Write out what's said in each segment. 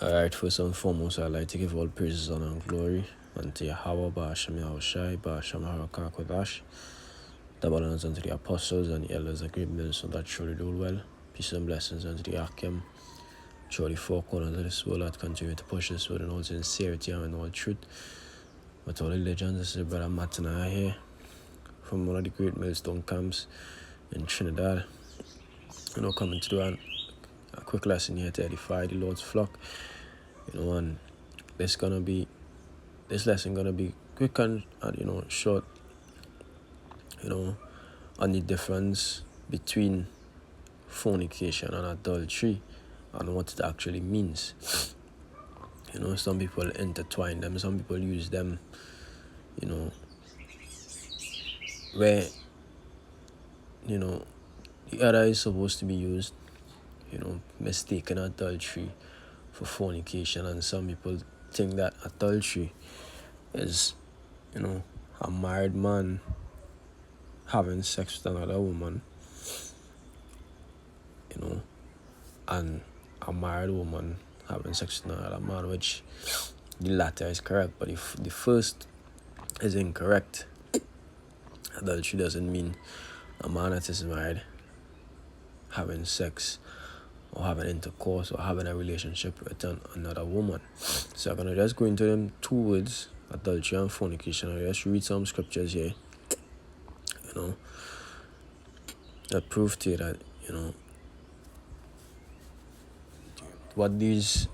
Alright, first and foremost, I'd like to give all praises, honor, and glory unto Yahweh, Ba'ashem Yahushai, Ba'ashem Harakah Kodash, double honors unto the apostles and the elders, the great ministers that truly do well. Peace and blessings unto the Akim, truly four corners of this world that continue to push this word in all sincerity and in all truth. With all the legends, this is Brother Matt and I here from one of the great millstone camps in Trinidad. Coming to do a quick lesson here to edify the Lord's flock. And this lesson gonna be quick and short. On the difference between fornication and adultery and what it actually means. Some people intertwine them, some people use them, where the other is supposed to be used, mistaken adultery for fornication, and some people think that adultery is, a married man having sex with another woman, and a married woman having sex with another man, which the latter is correct, but if the first is incorrect. Adultery doesn't mean a man that is married having sex or having intercourse or having a relationship with another woman. So I'm going to just go into them two words, adultery and fornication. I'll just read some scriptures here, that prove to you that, what these,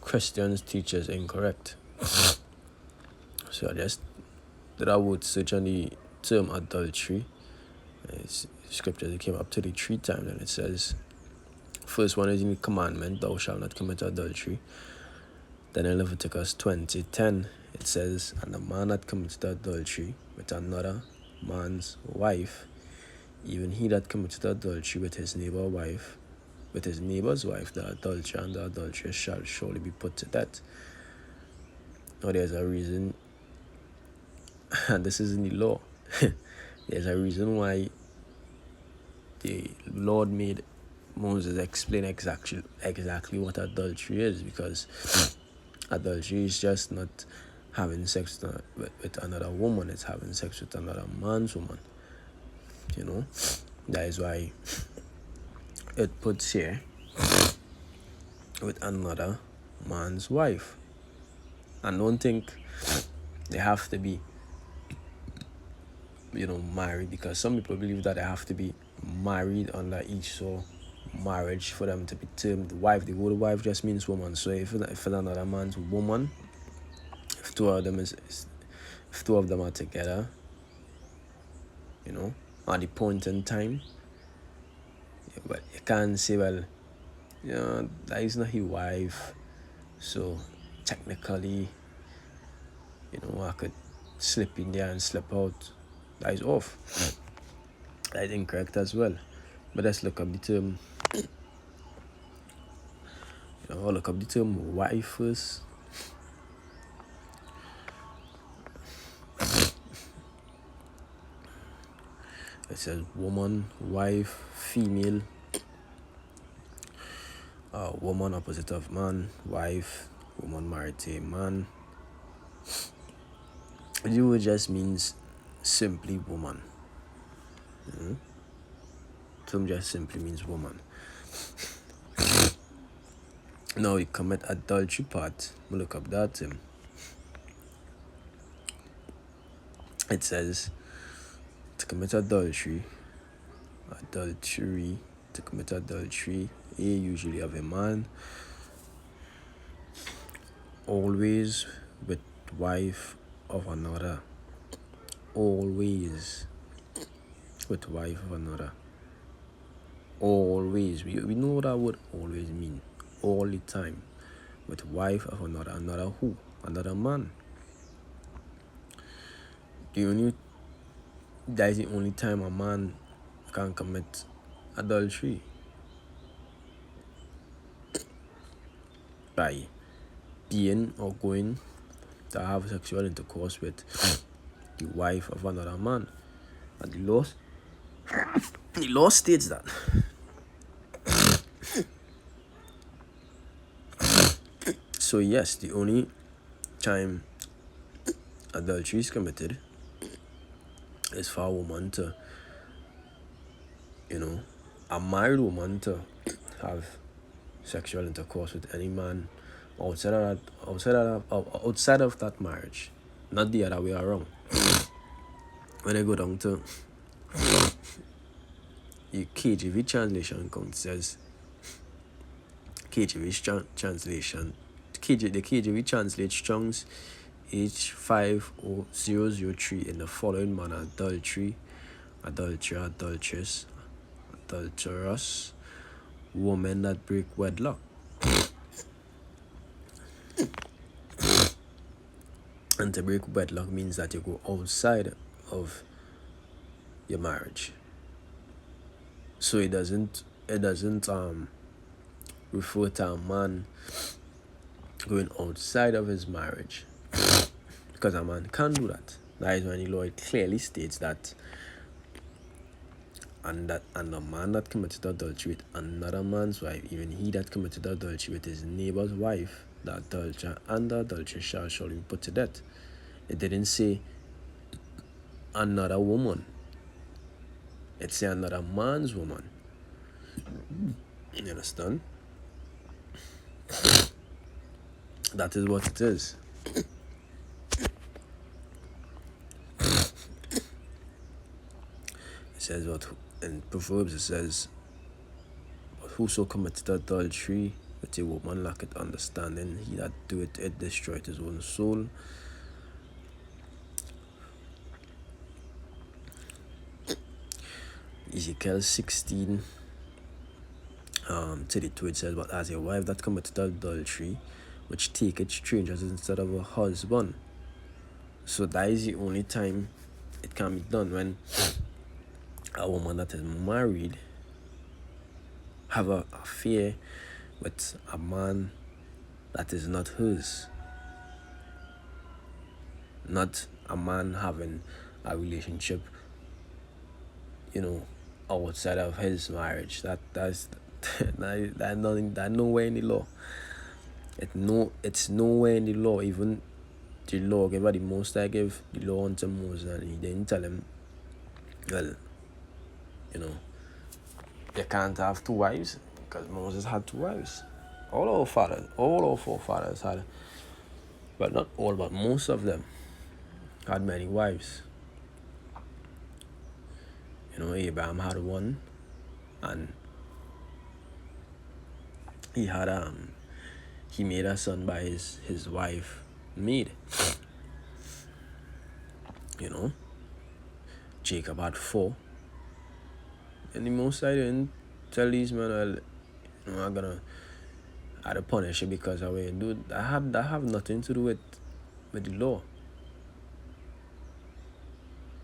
Christians teach is incorrect. So I just did a word search on the term adultery. It's scripture that came up to the 3 times, and it says, first one is in the commandment, thou shalt not commit adultery. Then in Leviticus 20:10, it says, and the man that committed adultery with another man's wife, even he that committed adultery with his neighbor's wife, the adulterer and the adulteress shall surely be put to death. Now there's a reason, and this is in the law. There's a reason why the Lord made Moses explain exactly what adultery is, because adultery is just not having sex with another woman, it's having sex with another man's woman. That is why it puts here with another man's wife. And don't think they have to be married, because some people believe that they have to be married under each marriage for them to be termed wife. The word wife just means woman. So if another man's woman, if two of them are together, at the point in time, but you can't say, well, that is not his wife, so technically, I could slip in there and slip out. That is off. That is incorrect as well. But let's look up the term. Look up the term wife first. It says woman, wife, female. Woman opposite of man, wife, woman married to a man. The word just means simply woman. Term just simply means woman. Now we commit adultery part. We'll look up that term. It says to commit adultery, to commit adultery, usually of a man, always with wife of another. Always with wife of another. Always. We know what that word always mean. All the time. With wife of another. Another who? Another man. That is the only time a man can commit adultery. By being or going to have sexual intercourse with the wife of another man. And the law states that So yes, the only time adultery is committed is for a woman to, you know, a married woman to have sexual intercourse with any man outside of that marriage, not the other way around. When I go down to the KJV translation count says translation the KJV translates Strong's H5003 in the following manner: adultery, adulterer, adulteress, adulterous, woman that break wedlock. And to break wedlock means that you go outside of your marriage. So it doesn't refer to a man going outside of his marriage, because a man can't do that. That is when the law clearly states that and a man that committed adultery with another man's wife, even he that committed adultery with his neighbor's wife, the adulterer and the adulteress shall surely be put to death. It didn't say another woman. It said another man's woman. You understand? That is what it is. It says what in Proverbs, it says, whoso committed adultery with a woman lacketh understanding, he that doeth it destroyeth his own soul. Ezekiel 16 32, it says, but as a wife that committed adultery, which taketh strangers instead of a husband. So that is the only time it can be done, when a woman that is married have an affair with a man that is not hers. Not a man having a relationship, outside of his marriage. That's nowhere in the law. It's nowhere in the law. Even the law gave the Most High gave the law unto Moses, and he didn't tell him, well, you can't have two wives, because Moses had two wives. All our forefathers had, but not all, but most of them had many wives. Abraham had one, and he made a son by his wife maid. Jacob had 4, and the Most High didn't tell these men, well, I'm gonna punish you because of what you do. That have nothing to do with the law.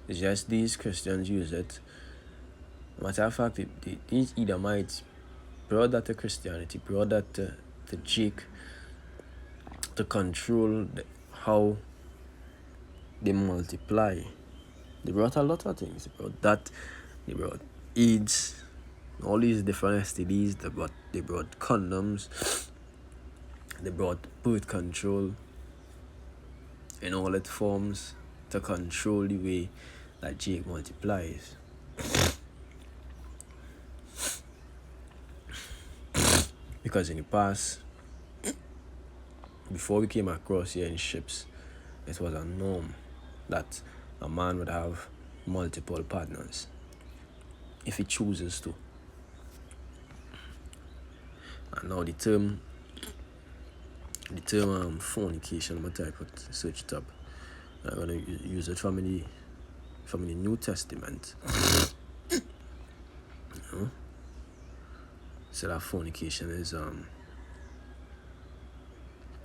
It's just these Christians use it. Matter of fact, these Edomites brought that to Christianity, brought that to Jake, to control how they multiply. They brought a lot of things. They brought that. They brought AIDS, all these different STDs. They brought condoms. They brought birth control in all its forms to control the way that Jake multiplies. Because in the past, before we came across here in ships, it was a norm that a man would have multiple partners if he chooses to. And now the term fornication, I'm gonna type it, search it up. I'm gonna use it from the New Testament. So that fornication is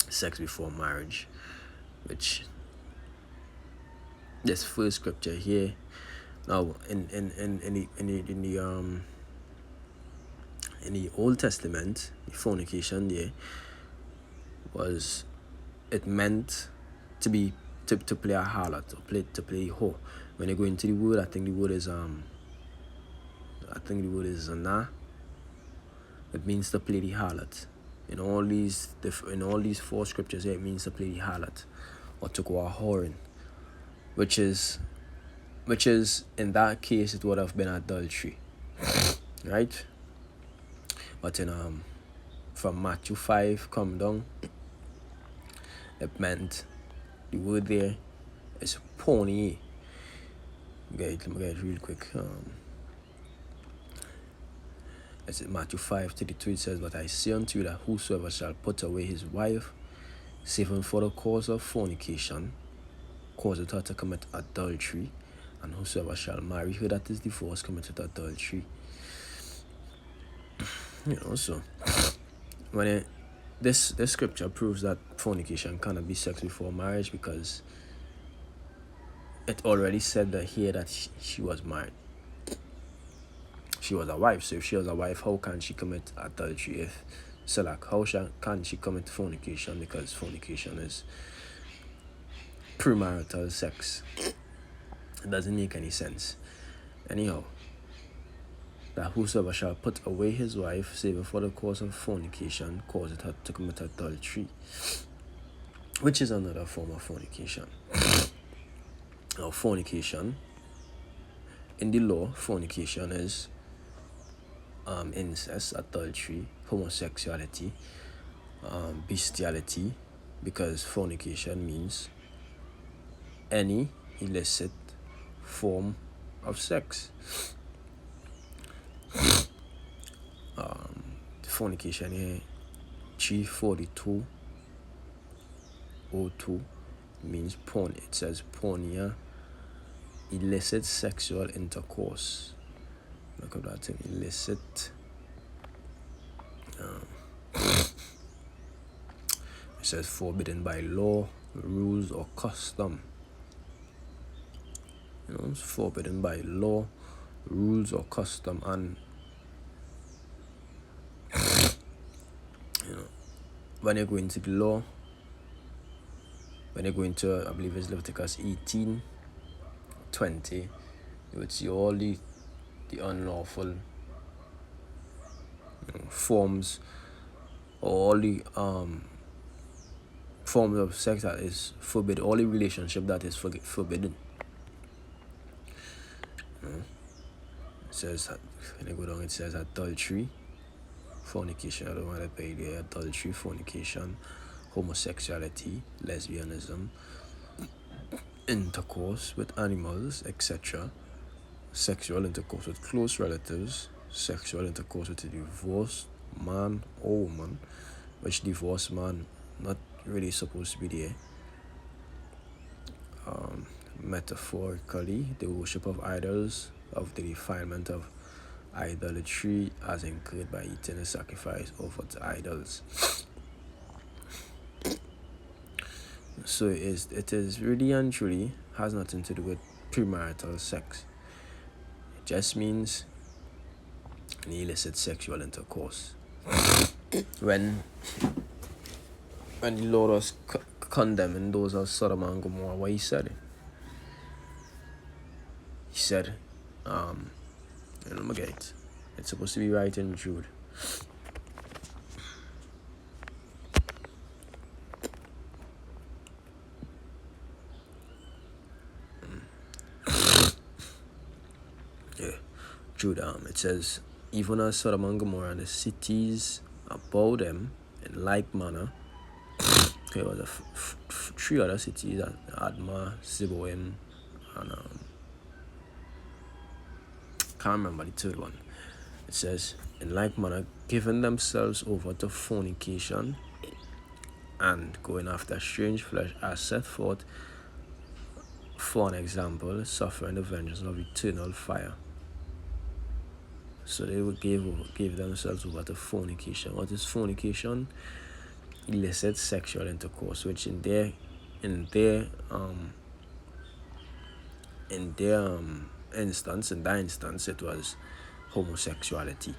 sex before marriage, which this first scripture here. Now in the Old Testament, the fornication there it meant to play a harlot, or to play a whore. When you go into the word, I think the word is zana. It means to play the harlot. in all these four scriptures here, it means to play the harlot or to go a whoring, which is in that case it would have been adultery, right? But in from Matthew 5 come down, it meant the word there is pony. Let me get it real quick. It's in Matthew 5:32. It says, "But I say unto you that whosoever shall put away his wife, save for the cause of fornication, causeth her to commit adultery, and whosoever shall marry her that is divorced committeth adultery." So when this scripture proves that fornication cannot be sex before marriage, because it already said that here that she was married. She was a wife. So if she was a wife, how can she commit adultery? How can she commit fornication? Because fornication is premarital sex. It doesn't make any sense. Anyhow, that whosoever shall put away his wife, save for the cause of fornication, causeth her to commit adultery, which is another form of fornication. Now, fornication, in the law, fornication is incest, adultery, homosexuality, bestiality, because fornication means any illicit form of sex. Fornication here, 342:02 means porn. It says pornea, illicit sexual intercourse. Look at that thing, illicit. It says forbidden by law, rules, or custom. It's forbidden by law, rules, or custom. And when you go into the law, when you go into, I believe it's Leviticus 18:20, you would see all the unlawful forms, all the forms of sex that is forbidden, all the relationship that is forbidden. It says, when you go down, it says adultery, fornication, I don't want to pay there, adultery, fornication, homosexuality, lesbianism, intercourse with animals, etc., sexual intercourse with close relatives, sexual intercourse with a divorced man or woman, which divorced man not really supposed to be there. Metaphorically, the worship of idols, of the defilement of idolatry as incurred by eating a sacrifice offered to idols. So it is really and truly has nothing to do with premarital sex. It just means an illicit sexual intercourse. When the Lord was condemning those of Sodom and Gomorrah, what he said? He said, let me get it. It's supposed to be right in Jude. Jude, it says, even as Sodom and Gomorrah and the cities about them in like manner. There was three other cities, Adma, Zeboim, and can't remember the third one. It says, in like manner, giving themselves over to fornication and going after strange flesh, as set forth for an example, suffering the vengeance of eternal fire. So they would give themselves over to fornication. What is fornication? Illicit sexual intercourse, which in their instance, it was homosexuality.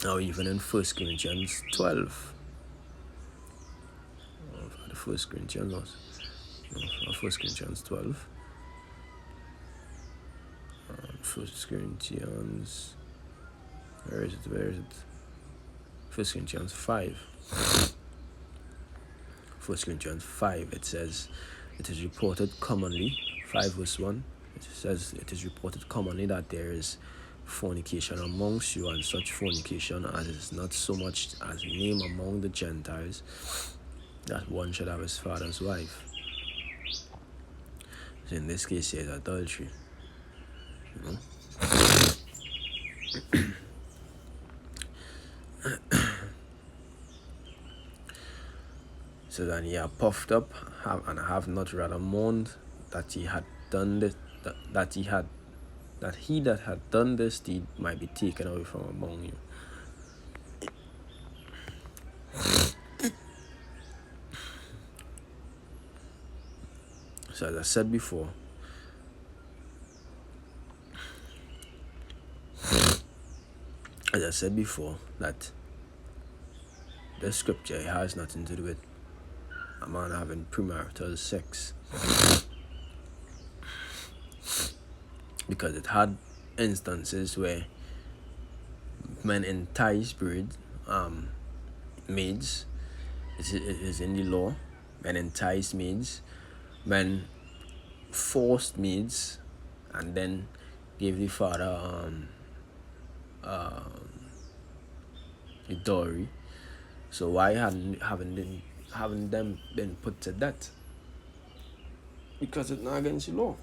Now, even in 1 Corinthians 12, 1 Corinthians 12, 1 Corinthians, Where is it? Where is it? 1 Corinthians 5. 1 Corinthians 5, it says, it is reported commonly, 5 verse 1, it says, it is reported commonly that there is fornication amongst you, and such fornication as is not so much as name among the Gentiles, that one should have his father's wife. So in this case, here is adultery. You know? So then he had puffed up and have not rather mourned that he had done this, that he that had done this deed might be taken away from among you. So as I said before, that the scripture has nothing to do with a man having premarital sex, because it had instances where men entice maids. It is in the law. Men entice maids, men forced maids, and then gave the father a dowry. So why haven't them been put to death? Because it's not against the law.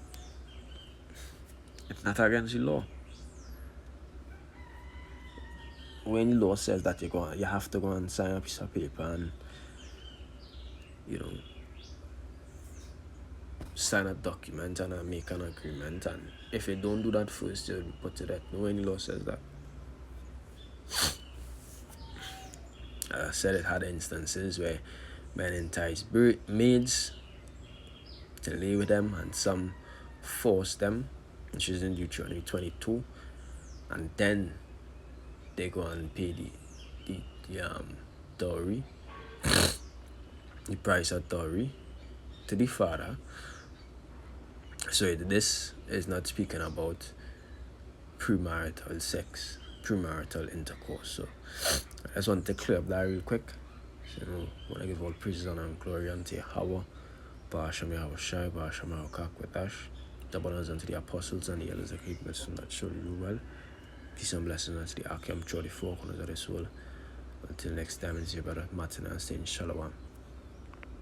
It's not against the law. When the law says that you have to go and sign a piece of paper and, you know, sign a document and make an agreement, and if you don't do that first, you'll be put to death. No, when the law says that. As I said, it had instances where men entice maids to lay with them, and some force them, which is in Deuteronomy 22, and then they go and pay the dowry, the price of dowry, to the father. So this is not speaking about premarital sex, premarital intercourse. So I just want to clear up that real quick. So, I want to give all praises and glory unto Yahweh, Ba'ashem Yahweh Shai, Ba'ashem Yahweh Kakwetash, double honors unto the apostles and the elders of greatness that surely rule well. Peace and blessings unto the Akim, through the four corners of this world. Until next time, it's your brother Martin and saying Shalom.